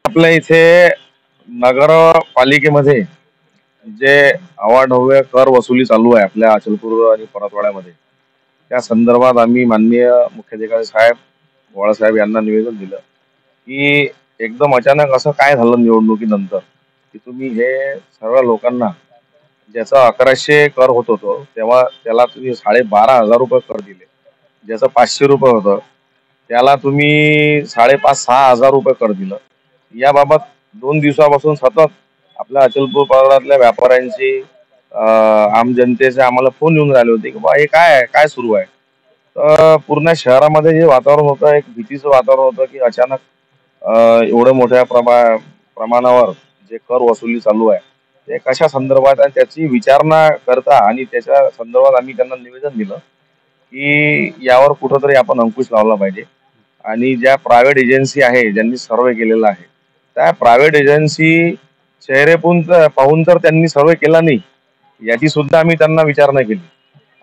आपल्या इथे नगरपालिकेमध्ये जे अवाढव्य कर वसुली चालू आहे आपल्या अचलपूर आणि परतवाड्यामध्ये, त्या संदर्भात आम्ही माननीय मुख्याधिकारी साहेब वाळासाहेब यांना निवेदन दिलं की एकदम अचानक असं काय झालं निवडणुकीनंतर की तुम्ही हे सर्व लोकांना ज्याचा 1100 कर होत होतो तेव्हा त्याला तुम्ही 12,500 रुपये कर दिले. ज्याचं 500 रुपये होतं त्याला तुम्ही 5,500-6,000 रुपये कर दिलं. याबाबत 2 दिवसापासून सतत आपल्या अचलपूर पराडातल्या व्यापाऱ्यांची आम जनतेचे आम्हाला फोन येऊन राहिले होते की बा हे काय आहे, काय सुरू आहे. तर पूर्ण शहरामध्ये जे वातावरण होतं एक भीतीचं वातावरण होतं की अचानक एवढं मोठ्या प्रमाणावर जे कर वसुली चालू आहे ते कशा संदर्भात आणि त्याची विचारणा करता आणि त्याच्या संदर्भात आम्ही त्यांना निवेदन दिलं की यावर कुठंतरी आपण अंकुश लावला पाहिजे आणि ज्या प्रायव्हेट एजन्सी आहे ज्यांनी सर्वे केलेला आहे त्या प्रायव्हेट एजन्सी चेहरे पाहून तर त्यांनी सर्वे केला नाही याची सुद्धा आम्ही त्यांना विचारणा केली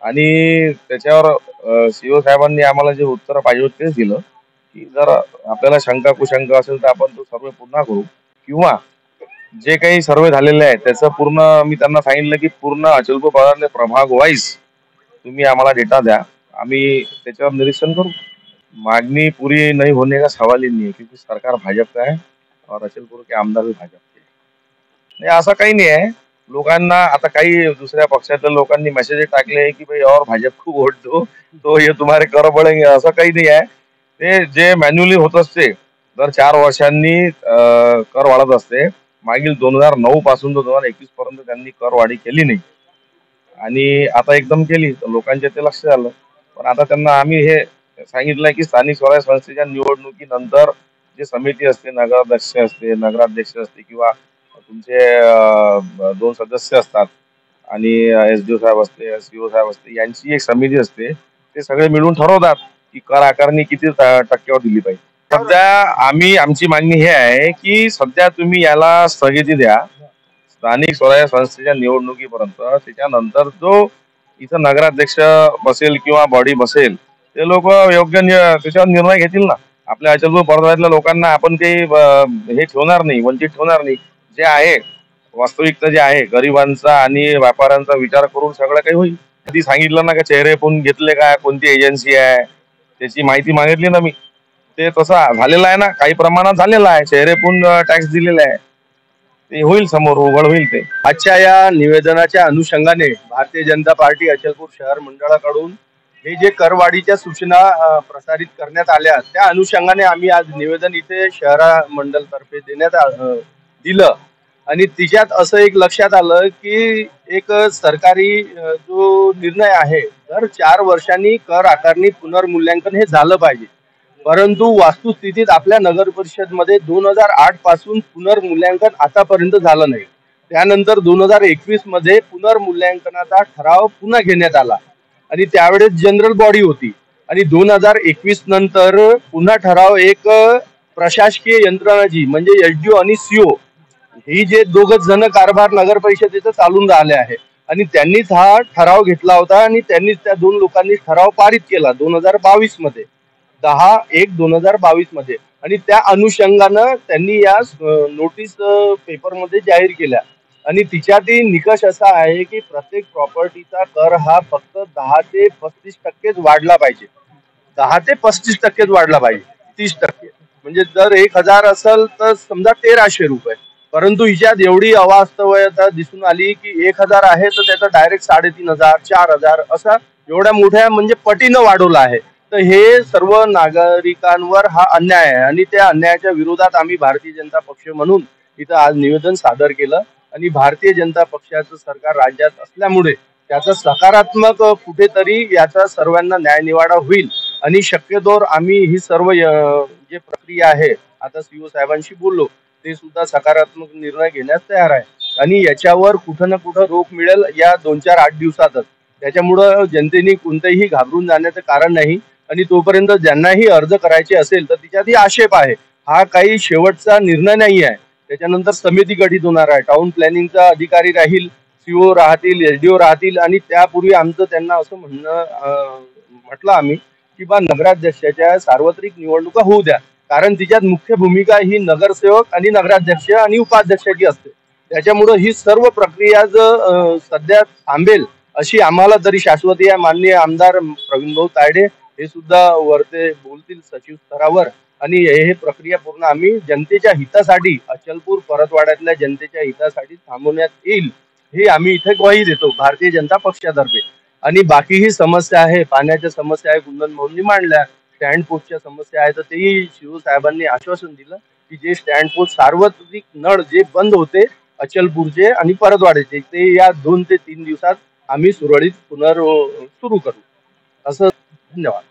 आणि त्याच्यावर सीओ साहेबांनी आम्हाला जे उत्तर पाहिजे होते तेच दिलं की जर आपल्याला शंका कुशंका असेल तर आपण तो सर्वे पुन्हा करू किंवा जे काही सर्वे झालेले आहे त्याचं पूर्ण मी त्यांना सांगितलं की पूर्ण अचलपूर पराडले प्रभाग वाईज तुम्ही आम्हाला डेटा द्या, आम्ही त्याच्यावर निरीक्षण करू. मांगनी पूरी नहीं होने का सवाल ही नहीं है क्योंकि सरकार भाजप का है और अचलपूर के आमदार भी भाजप के नाही असं काही नाही आहे. लोकांना आता काही दुसऱ्या पक्षातल्या लोकांनी मेसेज टाकले की भाई और भाजप को वोट दो तो ये तुम्हारे कर बढ़ेंगे, असं काही नाही आहे. ते जे मॅन्युअली होत असते दर 4 वर्षांनी कर वाढत असते. मागील 2009 पासून तर 2021 पर्यंत त्यांनी करवाढी केली नाही आणि आता एकदम केली तर लोकांच्या ते लक्ष आलं. पण आता त्यांना आम्ही हे सांगितलंय की स्थानिक स्वराज्य संस्थेच्या निवडणुकीनंतर जे समिती असते, नगराध्यक्ष असते, नगराध्यक्ष असते किंवा तुमचे 2 सदस्य असतात आणि एसडीओ साहेब असते, सीओ साहेब असते, यांची एक समिती असते. ते सगळे मिळून ठरवतात की कर आकारणी किती टक्क्यावर दिली पाहिजे. सध्या आमची मागणी हे आहे की सध्या तुम्ही याला स्थगिती द्या स्थानिक स्वराज्य संस्थेच्या निवडणुकीपर्यंत. त्याच्यानंतर जो इथं नगराध्यक्ष बसेल किंवा बॉडी बसेल ते लोक योग्य त्याच्यावर निर्णय घेतील ना. आपल्या अचलपूर परतवाड्यातल्या लोकांना आपण काही हे ठेवणार नाही, वंचित ठेवणार नाही. जे आहे वास्तविकता जे आहे गरिबांचा आणि व्यापाऱ्यांचा विचार करून सगळं काही होईल. कधी सांगितलं ना का चेहरे पण घेतले काय, कोणती एजन्सी आहे त्याची माहिती मागितली ना मी. ते तसं झालेलं आहे ना, काही प्रमाणात झालेलं आहे. चेहरे पण टॅक्स दिलेला आहे. ते होईल, समोर उघड होईल ते. आजच्या या निवेदनाच्या अनुषंगाने भारतीय जनता पार्टी अचलपूर शहर मंडळाकडून हे जे करवाढीच्या सूचना प्रसारित करण्यात आल्या त्या अनुषंगाने आम्ही आज निवेदन इथे शहरा मंडळ तर्फे देण्यात दिलं आणि तिच्यात असं एक लक्षात आलं की एक सरकारी जो निर्णय आहे दर 4 वर्षांनी कर आकारणी पुनर्मूल्यांकन हे झालं पाहिजे. परंतु वास्तुस्थितीत आपल्या नगर परिषद मध्ये 2008 पासून पुनर्मूल्यांकन आतापर्यंत झालं नाही. त्यानंतर 2021 मध्ये पुनर्मूल्यांकनाचा ठराव पुन्हा घेण्यात आला आणि त्यावेळेस जनरल बॉडी होती आणि 2021 नंतर पुन्हा ठराव एक प्रशासकीय यंत्रणा जी म्हणजे एसडीओ आणि सीओ ही जे दोघच जण कारभार नगर परिषदेचा चालून राहिले आहे आणि त्यांनीच हा ठराव घेतला होता आणि त्यांनीच त्या 2 लोकांनी ठराव पारित केला 2022 मध्ये 10/1/2022 मध्ये आणि त्या अनुषंगानं त्यांनी या नोटीस पेपरमध्ये जाहीर केल्या आणि तिच्यातही निकष असा आहे की प्रत्येक प्रॉपर्टीचा कर हा फक्त 10 ते 35% वाढला पाहिजे. 10 ते 35% वाढला पाहिजे. 30% म्हणजे जर 1,000 असेल तर समजा 1,300 रुपये. परंतु हिच्यात एवढी अवास्तवता दिसून आली की 1,000 आहे तर त्याचा डायरेक्ट 3,500 4,000 असा एवढ्या मोठ्या म्हणजे पटीनं वाढवला आहे. तर हे सर्व नागरिकांवर हा अन्याय आहे आणि त्या अन्यायाच्या विरोधात आम्ही भारतीय जनता पक्ष म्हणून इथं आज निवेदन सादर केलं आणि भारतीय जनता पक्षाचं सरकार राज्यात असल्यामुळे त्याचा सकारात्मक कुठेतरी याचा सर्वांना न्यायनिवाडा होईल आणि शक्यतोवर आम्ही ही सर्व जे प्रक्रिया आहे आता सीओ साहेबांशी बोललो ते सुद्धा सकारात्मक निर्णय घेण्यास तयार आहे आणि याच्यावर कुठं ना कुठं रोख मिळेल या 2-4-8 दिवसातच. त्याच्यामुळं जनतेने कोणतेही घाबरून जाण्याचं कारण नाही आणि तोपर्यंत ज्यांनाही अर्ज करायचे असेल तर तिच्यातही आक्षेप आहे. हा काही शेवटचा निर्णय नाही आहे. त्याच्यानंतर समिती गठीत होणार आहे. टाउन प्लॅनिंगचा अधिकारी राहील, सीओ राहतील, एसडीओ राहतील आणि त्यापूर्वी आमचं त्यांना असं म्हटलं आम्ही की बा नगराध्यक्षाच्या सार्वत्रिक निवडणुका होऊ द्या कारण तिच्यात मुख्य भूमिका ही नगरसेवक आणि नगराध्यक्ष आणि उपाध्यक्षाची असते. त्याच्यामुळं ही सर्व प्रक्रिया सध्या थांबेल अशी आम्हाला तरी शाश्वती आहे. माननीय आमदार प्रवीणभाऊ तायडे हे सुद्धा वरते बोलतील सचिव स्तरावर, आणि हे प्रक्रिया पूर्ण आम्ही जनतेच्या हितासाठी, अचलपूर परतवाड्यातल्या जनतेच्या हितासाठी थांबवण्यात येईल हे आम्ही इथे ग्वाही देतो भारतीय जनता पक्षातर्फे. आणि बाकीही समस्या आहे, पाण्याच्या समस्या आहे, कुंदन भाऊंनी मांडल्या, स्टँड पोस्टच्या समस्या आहे, तर तेही शिवसाहेबांनी आश्वासन दिलं की जे स्टँड पोस्ट सार्वत्रिक नळ जे बंद होते अचलपूरचे आणि परतवाड्याचे, ते या 2 ते 3 दिवसात आम्ही सुरळीत सुरू करू. असं. धन्यवाद.